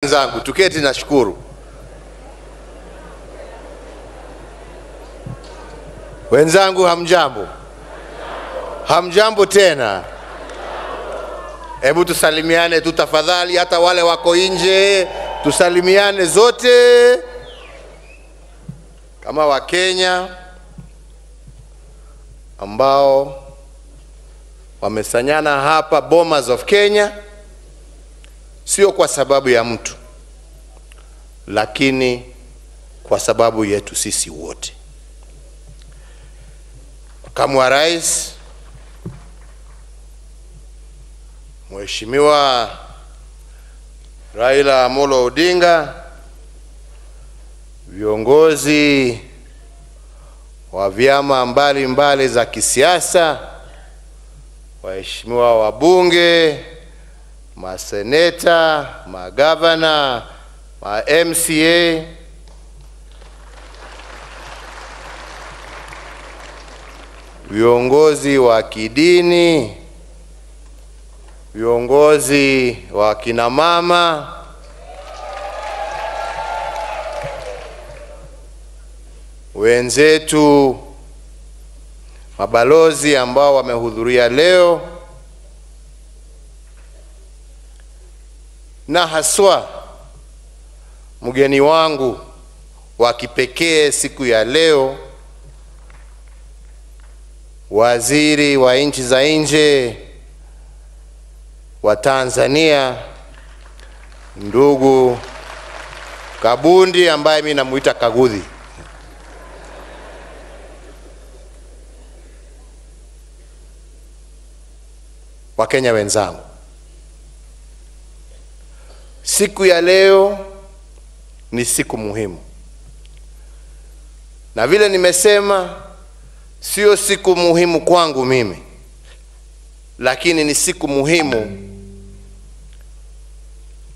Wenzangu, tuketi na shukuru. Wenzangu, hamjambo? Hamjambo tena. Hebu tusalimiane tu tafadhali, hata wale wako nje tusalimiane zote kama wa Kenya ambao wamesanyana hapa Bomas of Kenya, sio kwa sababu ya mtu, lakini kwa sababu yetu sisi wote. Makamu wa Rais Mheshimiwa Raila Amolo Odinga, viongozi wa vyama mbalimbali za kisiasa, waheshimiwa wabunge, maseneta, magavana, ma MCA, viongozi wa kidini, viongozi wa kina mama, wenzetu mabalozi ambao wamehudhuria leo, na haswa mgeni wangu wa kipekee siku ya leo, waziri wa nchi za nje wa Tanzania, ndugu Kabundi, ambaye mimi namuita Kagudhi. Wakenya wenzangu, siku ya leo ni siku muhimu, na vile nimesema, sio siku muhimu kwangu mimi, lakini ni siku muhimu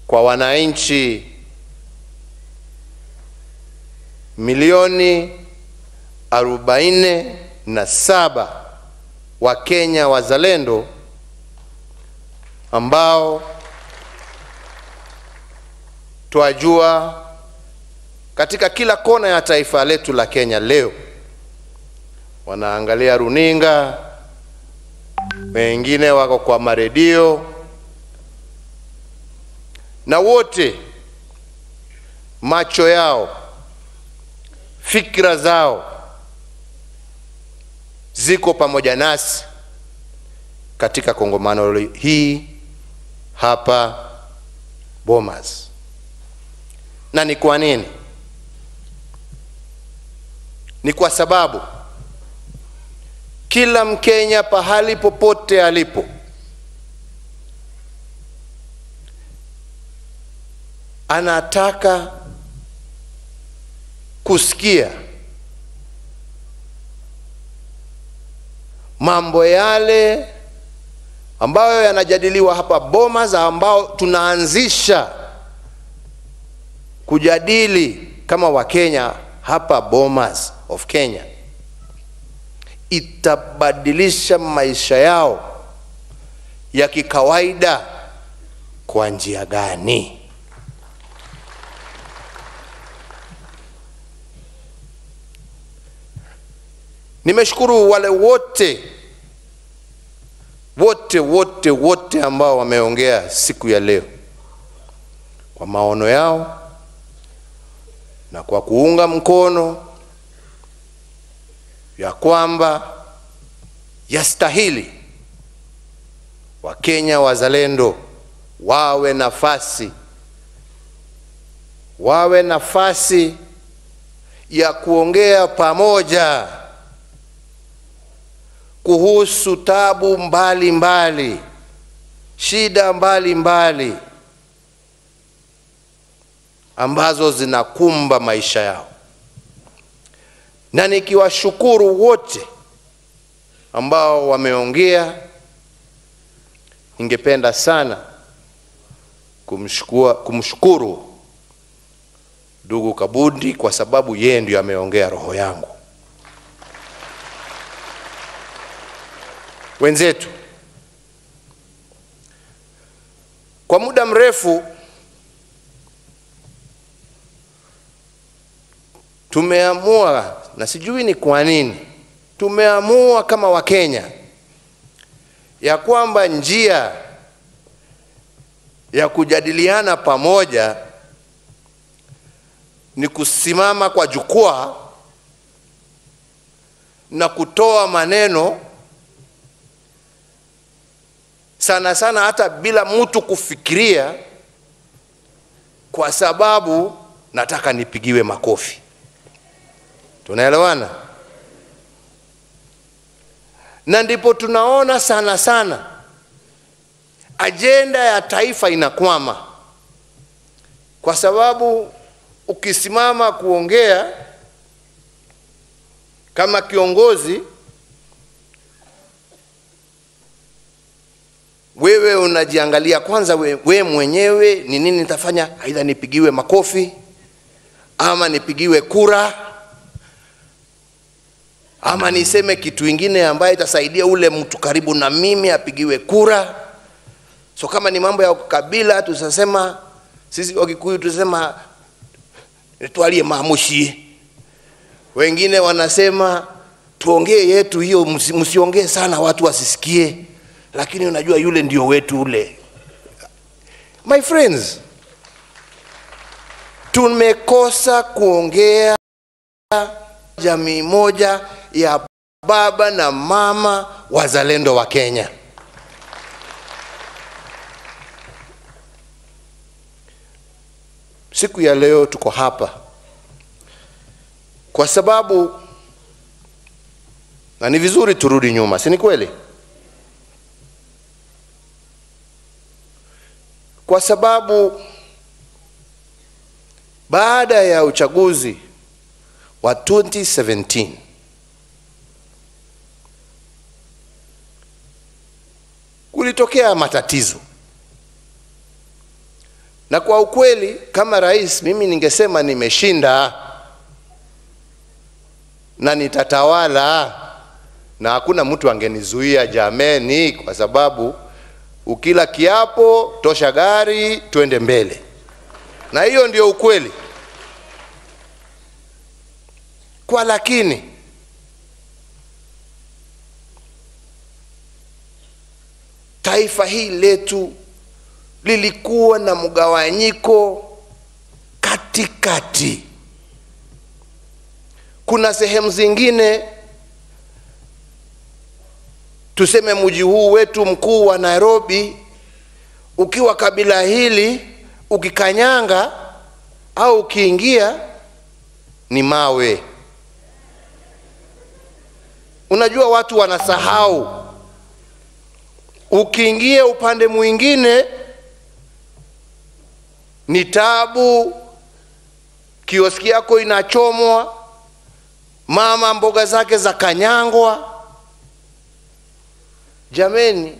kwa wananchi milioni 47 wa Kenya wazalendo ambao twajua katika kila kona ya taifa letu la Kenya leo wanaangalia runinga, wengine wako kwa maredio, na wote macho yao, fikra zao ziko pamoja nasi katika kongamano hii hapa Bomas. Na ni kwa nini? Ni kwa sababu kila Mkenya pahali popote alipo anataka kusikia mambo yale ambayo yanajadiliwa hapa Bomas, ambao tunaanzisha kujadili kama Wakenya hapa Bomas of Kenya, itabadilisha maisha yao ya kikawaida kwa njia gani? Nimeshukuru wale wote ambao wameongea siku ya leo kwa maono yao na kwa kuunga mkono ya kwamba yastahili Wakenya wazalendo wawe nafasi ya kuongea pamoja kuhusu tabu mbalimbali, shida mbalimbali ambazo zinakumba maisha yao. Na nikiwashukuru wote ambao wameongea, ningependa sana kumshukuru ndugu Kabundi kwa sababu yeye ndiye ameongea roho yangu. Wenzetu, kwa muda mrefu tumeamua, na sijui ni kwa nini, tumeamua kama Wakenya ya kwamba njia ya kujadiliana pamoja ni kusimama kwa jukwaa na kutoa maneno sana sana hata bila mtu kufikiria, kwa sababu nataka nipigiwe makofi. Tunaelewana? Na ndipo tunaona sana sana ajenda ya taifa inakwama, kwa sababu ukisimama kuongea kama kiongozi, wewe unajiangalia kwanza wewe mwenyewe, ni nini nitafanya, aidha nipigiwe makofi ama nipigiwe kura ama niseme kitu kingine ambaye itasaidia ule mtu karibu na mimi apigiwe kura. So kama ni mambo ya kabila, tusasema sisi Wakikuyu tusema tualie maamushi. Wengine wanasema tuongee yetu hiyo, msiongee sana watu wasisikie, lakini unajua yule ndio wetu ule. My friends, tumekosa kuongea jamii moja ya baba na mama wazalendo wa Kenya. Siku ya leo tuko hapa kwa sababu, na ni vizuri turudi nyuma, si ni kweli? Kwa sababu baada ya uchaguzi wa 2017 kulitokea matatizo, na kwa ukweli kama rais mimi ningesema nimeshinda na nitatawala na hakuna mtu angenizuia jameni, kwa sababu ukila kiapo tosha gari twende mbele, na hiyo ndio ukweli. Kwa lakini taifa hili letu lilikuwa na mgawanyiko katikati. Kuna sehemu zingine, tuseme mji huu wetu mkuu wa Nairobi, ukiwa kabila hili ukikanyanga au ukiingia ni mawe. Unajua watu wanasahau, ukiingia upande mwingine ni tabu, kioski yako inachomwa, mama mboga zake za kanyangwa. Jameni,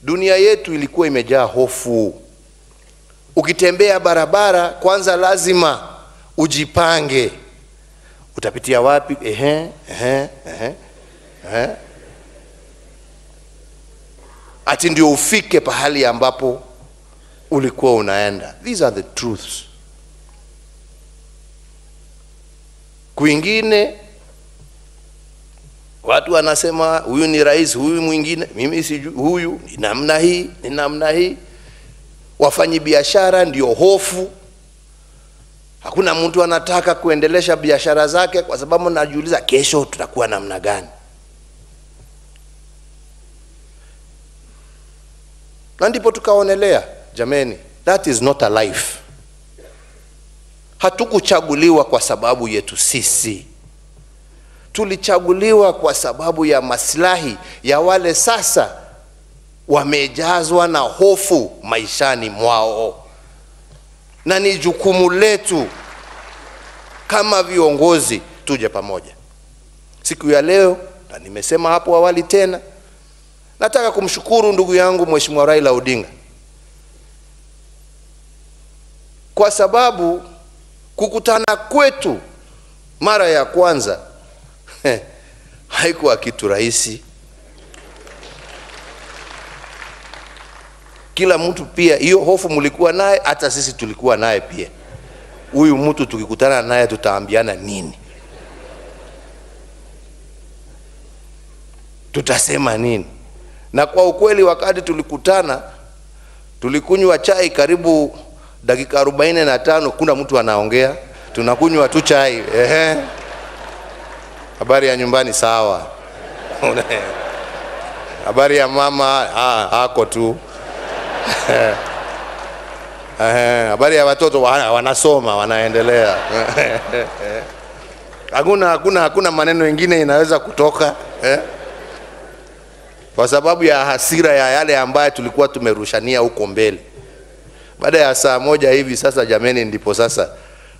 dunia yetu ilikuwa imejaa hofu. Ukitembea barabara kwanza lazima ujipange, utapitia wapi? Ati ndio ufike pahali ambapo ulikuwa unaenda. These are the truths. Kwingine watu wanasema huyu ni rais, huyu mwingine mimi sijui, huyu ni namna hii, ni namna hii. Wafanyi biashara ndio hofu. Hakuna mtu anataka kuendelesha biashara zake kwa sababu anajiuliza kesho tutakuwa namna gani. Na ndipo tukaonelea, jameni, that is not a life. Hatukuchaguliwa kwa sababu yetu sisi. Tulichaguliwa kwa sababu ya maslahi ya wale sasa wamejazwa na hofu maishani mwao. Na ni jukumu letu kama viongozi tuje pamoja. Siku ya leo, na nimesema hapo awali tena, nataka kumshukuru ndugu yangu Mheshimiwa Raila Odinga, kwa sababu kukutana kwetu mara ya kwanza haikuwa kitu rahisi. Kila mtu pia hiyo hofu mlikuwa naye, hata sisi tulikuwa naye pia. huyu mtu tukikutana naye tutaambiana nini? Tutasema nini? Na kwa ukweli wakati tulikutana, tulikunywa chai karibu dakika 45, kuna mtu anaongea, tunakunywa tu chai. Habari ya nyumbani sawa. Habari ya mama hako tu. Habari ya watoto wanasoma, wanaendelea. Hakuna maneno mengine inaweza kutoka, kwa sababu ya hasira ya yale ambayo tulikuwa tumerushania huko mbele. Baada ya saa moja hivi sasa, jameni, ndipo sasa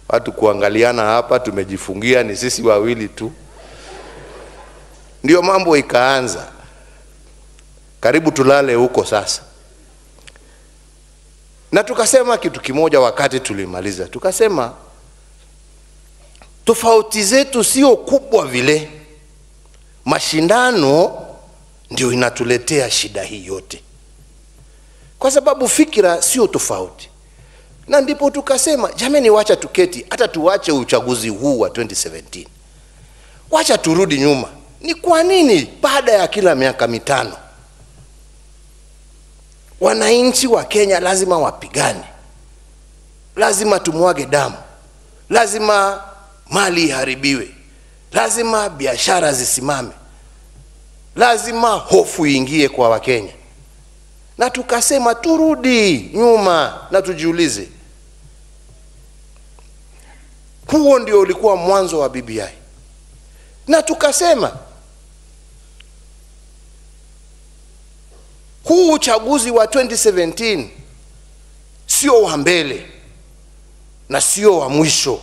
watu kuangaliana hapa, tumejifungia ni sisi wawili tu. Ndio mambo ikaanza. Karibu tulale huko sasa. Na tukasema kitu kimoja wakati tulimaliza. Tukasema tofauti zetu sio kubwa vile. Mashindano ndio inatuletea shida hii yote. Kwa sababu fikira sio tofauti. Na ndipo tukasema, jameni, wacha tuketi, hata tuache uchaguzi huu wa 2017. Wacha turudi nyuma. Ni kwa nini baada ya kila miaka 5 wananchi wa Kenya lazima wapigane? Lazima tumwage damu. Lazima mali iharibiwe. Lazima biashara zisimame. Lazima hofu iingie kwa Wakenya. Na tukasema turudi nyuma na tujiulize. Huo ndio ulikuwa mwanzo wa BBI. Na tukasema huu uchaguzi wa 2017 sio wa mbele na sio wa mwisho.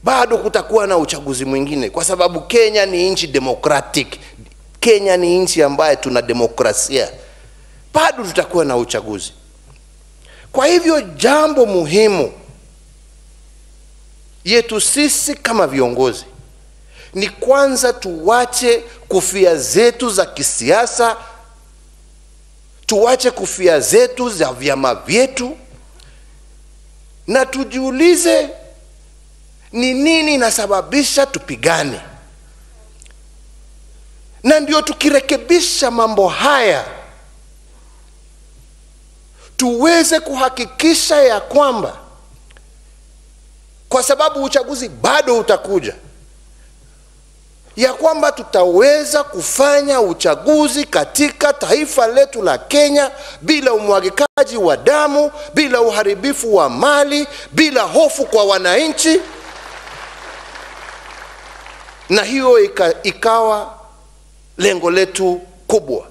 Bado kutakuwa na uchaguzi mwingine, kwa sababu Kenya ni nchi democratic. Kenya ni nchi ambayo tuna demokrasia. Bado tutakuwa na uchaguzi. Kwa hivyo jambo muhimu yetu sisi kama viongozi ni kwanza tuwache kofia zetu za kisiasa, tuwache kofia zetu za vyama vyetu, na tujiulize ni nini inasababisha tupigane. Na ndio tukirekebisha mambo haya, tuweze kuhakikisha ya kwamba, kwa sababu uchaguzi bado utakuja, ya kwamba tutaweza kufanya uchaguzi katika taifa letu la Kenya bila umwagikaji wa damu, bila uharibifu wa mali, bila hofu kwa wananchi. Na hiyo ikawa lengo letu kubwa.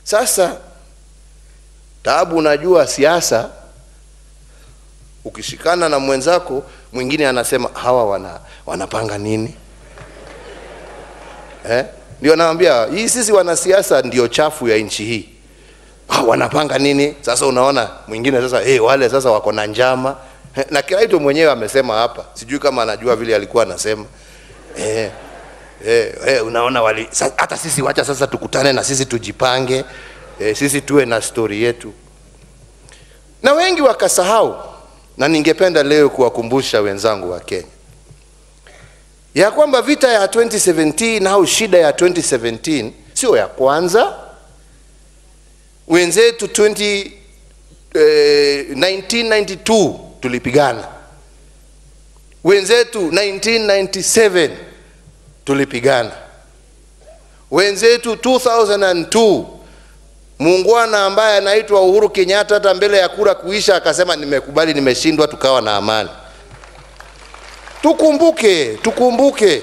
Sasa taabu, unajua siasa, ukishikana na mwenzako mwingine anasema hawa wanapanga nini? Ndio naambia hii, sisi wanasiasa ndio chafu ya nchi hii. Wanapanga nini? Sasa unaona mwingine sasa wale sasa wako na njama. Na Kiraito mwenyewe amesema hapa, sijui kama anajua vile alikuwa anasema. Unaona hata sisi wacha sasa tukutane na sisi tujipange, sisi tuwe na story yetu. Na wengi wakasahau, na ningependa leo kuwakumbusha wenzangu wa Kenya ya kwamba vita ya 2017 au shida ya 2017 sio ya kwanza. Wenzetu 1992 tulipigana. Wenzetu 1997 tulipigana. Wenzetu 2002 muungwana ambaye anaitwa Uhuru Kenyatta hata mbele ya kura kuisha akasema nimekubali, nimeshindwa, tukawa na amani. Tukumbuke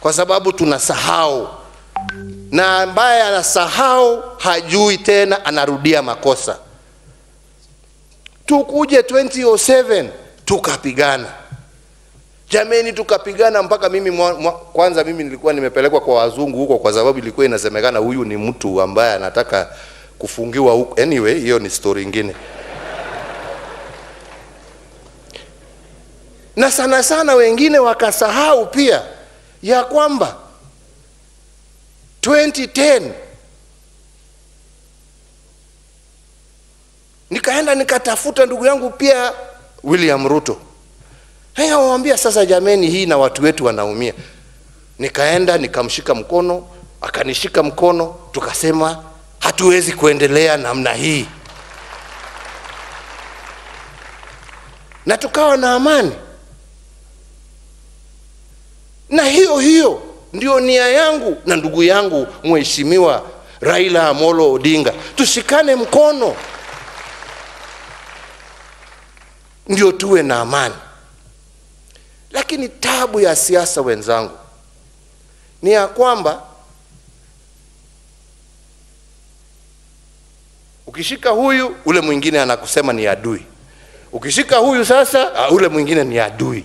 kwa sababu tunasahau, na ambaye anasahau hajui tena, anarudia makosa. Tukuje 2007 tukapigana. Jameni, tukapigana mpaka kwanza mimi nilikuwa nimepelekwa kwa wazungu huko, kwa sababu ilikuwa inasemekana huyu ni mtu ambaye anataka kufungiwa huko. Anyway, hiyo ni story nyingine. Na sana wengine wakasahau pia ya kwamba 2010 Nikaenda nikatafuta ndugu yangu pia William Ruto. Haya, waambia sasa, jameni, hii na watu wetu wanaumia. Nikaenda nikamshika mkono, akanishika mkono, tukasema hatuwezi kuendelea namna hii. Na tukawa na amani. Na hiyo ndio nia yangu na ndugu yangu Mheshimiwa Raila Amolo Odinga. Tushikane mkono ndio tuwe na amani. Lakini tabu ya siasa, wenzangu, ni ya kwamba ukishika huyu, ule mwingine anakusema ni adui. Ukishika huyu sasa, ule mwingine ni adui.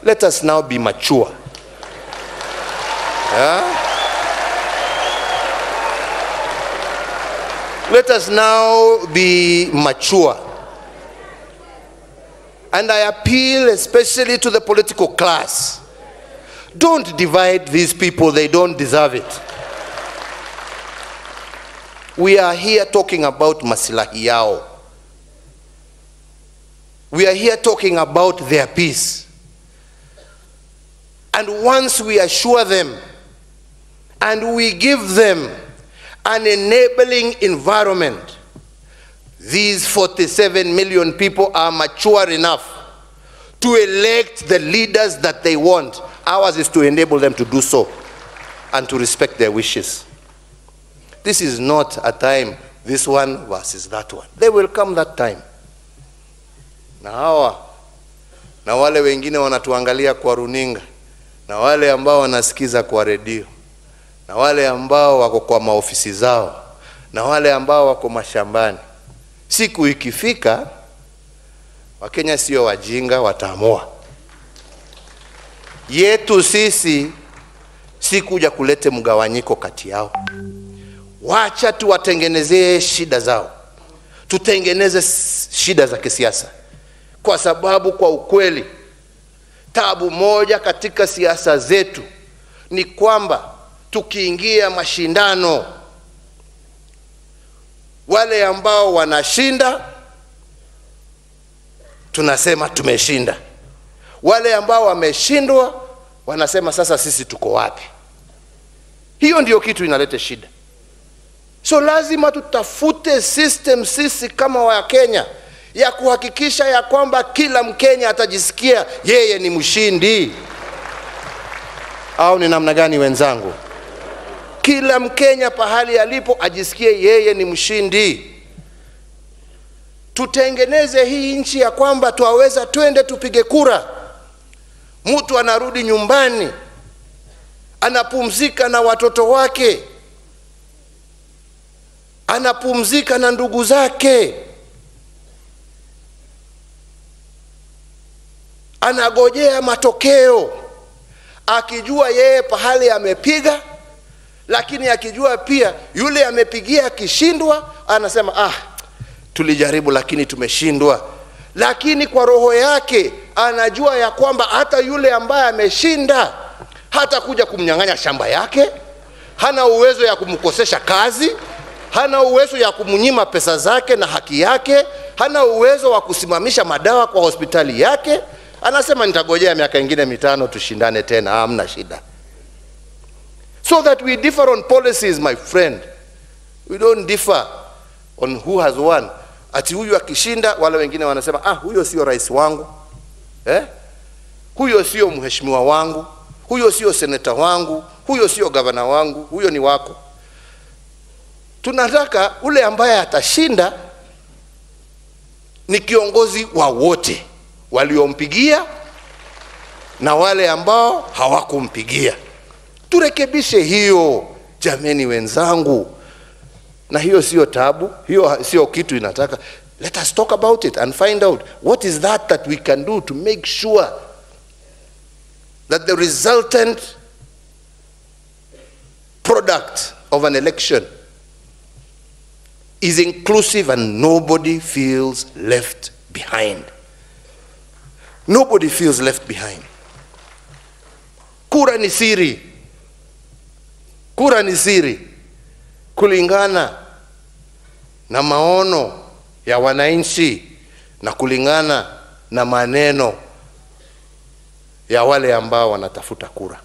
Let us now be mature. Let us now be mature. And I appeal especially to the political class. Don't divide these people, they don't deserve it. We are here talking about masilahi yao. We are here talking about their peace. And once we assure them and we give them an enabling environment, these 47 million people are mature enough to elect the leaders that they want. Ours is to enable them to do so and to respect their wishes. This is not a time, this one versus that one. There will come that time. Na wale wengine wanatuangalia kwa runinga, na wale ambao wanasikiza kwa redio, na wale ambao wako kwa maofisi zao, na wale ambao wako mashambani. Siku ikifika, Wakenya sio wajinga, wataamua. Yetu sisi si kuja kulete mgawanyiko kati yao. Wacha tuwatengenezee shida zao. Tutengeneze shida za kisiasa. Kwa sababu kwa ukweli, tabu moja katika siasa zetu ni kwamba tukiingia mashindano, wale ambao wanashinda tunasema tumeshinda. Wale ambao wameshindwa wanasema sasa sisi tuko wapi? Hiyo ndio kitu inaleta shida. So lazima tutafute system sisi kama wa Kenya ya kuhakikisha ya kwamba kila Mkenya atajisikia yeye ni mshindi. Au ni namna gani, wenzangu? Kila Mkenya pahali alipo ajisikie yeye ni mshindi. Tutengeneze hii nchi ya kwamba tuwaweza twende tupige kura. Mtu anarudi nyumbani, anapumzika na watoto wake, anapumzika na ndugu zake, anagojea matokeo, akijua yeye pahali amepiga, lakini akijua pia yule amepigia akishindwa, anasema tulijaribu lakini tumeshindwa. Lakini kwa roho yake anajua ya kwamba hata yule ambaye ameshinda hata kuja kumnyang'anya shamba yake, hana uwezo ya kumkosesha kazi, hana uwezo ya kumnyima pesa zake na haki yake, hana uwezo wa kusimamisha madawa kwa hospitali yake. Anasema nitagojea miaka ingine 5 tushindane tena, hamna shida. So that we differ on policies, my friend. We don't differ on who has won. Ati huyu akishinda, wale wengine wanasema huyo sio rais wangu, huyo sio mheshimiwa wangu, huyo sio seneta wangu, huyo sio gavana wangu, huyo ni wako. Tunataka ule ambaye atashinda ni kiongozi wa wote, waliompigia na wale ambao hawakumpigia. Turekebishe hiyo, jameni wenzangu. Na hiyo sio tabu, hiyo sio kitu inataka. Let us talk about it and find out what is that we can do to make sure that the resultant product of an election is inclusive and nobody feels left behind. Nobody feels left behind. Kura ni siri. Kura ni siri kulingana na maono ya wananchi na kulingana na maneno ya wale ambao wanatafuta kura.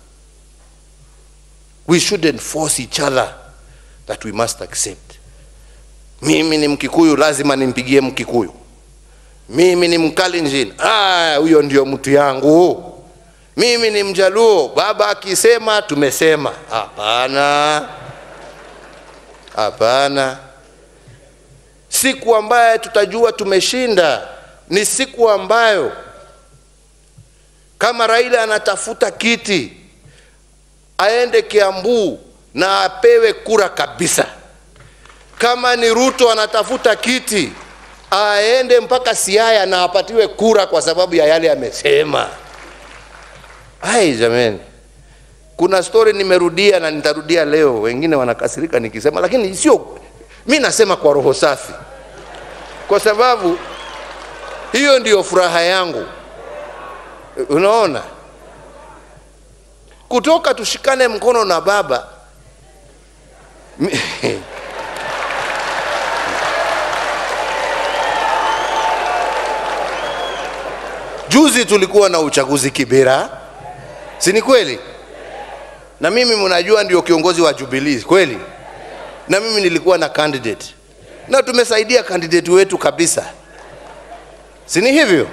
We shouldn't force each other that we must accept. Mimi ni Mkikuyu, lazima nimpigie Mkikuyu. Mimi ni Mkalenjin, huyo ndio mtu yangu. Mimi ni Mjaluo, baba akisema tumesema. Hapana. Hapana. Siku ambayo tutajua tumeshinda ni siku ambayo kama Raila anatafuta kiti, aende Kiambu na apewe kura kabisa. Kama ni Ruto anatafuta kiti, aende mpaka Siaya na apatiwe kura kwa sababu ya yale amesema. Jamani. Kuna story nimerudia na nitarudia leo. Wengine wanakasirika nikisema, lakini sio, mimi nasema kwa roho safi. Kwa sababu hiyo ndio furaha yangu. Unaona? Kutoka tushikane mkono na baba. Juzi tulikuwa na uchaguzi Kibera. Si ni kweli? Na mimi mnajua ndio kiongozi wa Jubilee, kweli? Na mimi nilikuwa na candidate. Na tumesaidia candidate wetu kabisa. Si ni hivyo?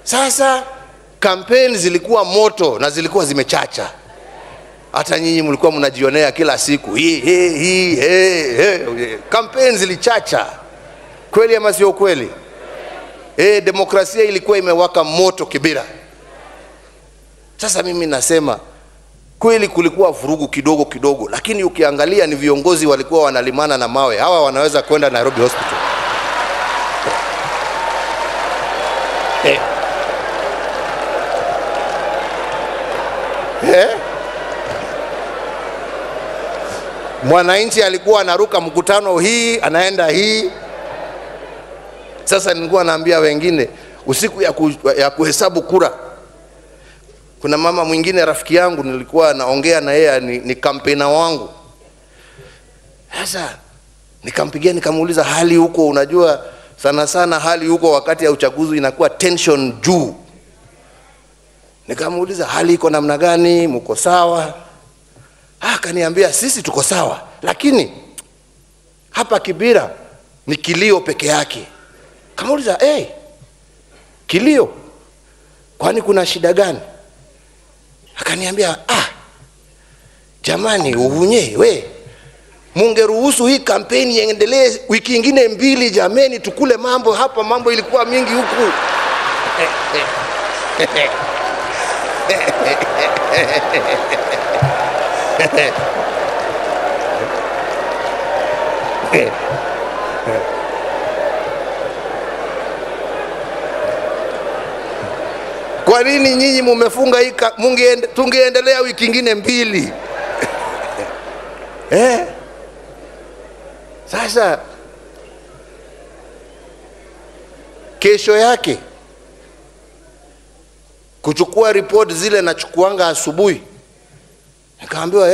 Sasa kampeni zilikuwa moto na zilikuwa zimechacha. Hata nyinyi mlikuwa mnajionea kila siku. Kampeni zilichacha. Kweli ama sio kweli? Demokrasia ilikuwa imewaka moto Kibera. Sasa mimi nasema kweli kulikuwa vurugu kidogo kidogo, lakini ukiangalia ni viongozi walikuwa wanalimana na mawe. Hawa wanaweza kwenda Nairobi Hospital. Mwananchi alikuwa anaruka mkutano hii, anaenda hii. Sasa nilikuwa naambia wengine, usiku ya kuhesabu kura, kuna mama mwingine rafiki yangu nilikuwa naongea na yeye, ni kampena wangu. Sasa nikampigia nikamuuliza hali huko. Unajua sana sana hali huko wakati ya uchaguzi inakuwa tension juu. Nikamuuliza hali iko namna gani, mko sawa? Akaniambia sisi tuko sawa, lakini hapa Kibera ni kilio peke yake. Kamuuliza kilio, kwani kuna shida gani? Akaniambia jamani, uhunye mungeruhusu hii kampeni iendelee wiki nyingine 2 jameni, tukule mambo hapa, mambo ilikuwa mingi huku. Kwa nini nyinyi mumefunga hii? Tungeendelea wiki nyingine 2. Sasa kesho yake kuchukua report zile nachukuanga asubuhi, nikaambiwa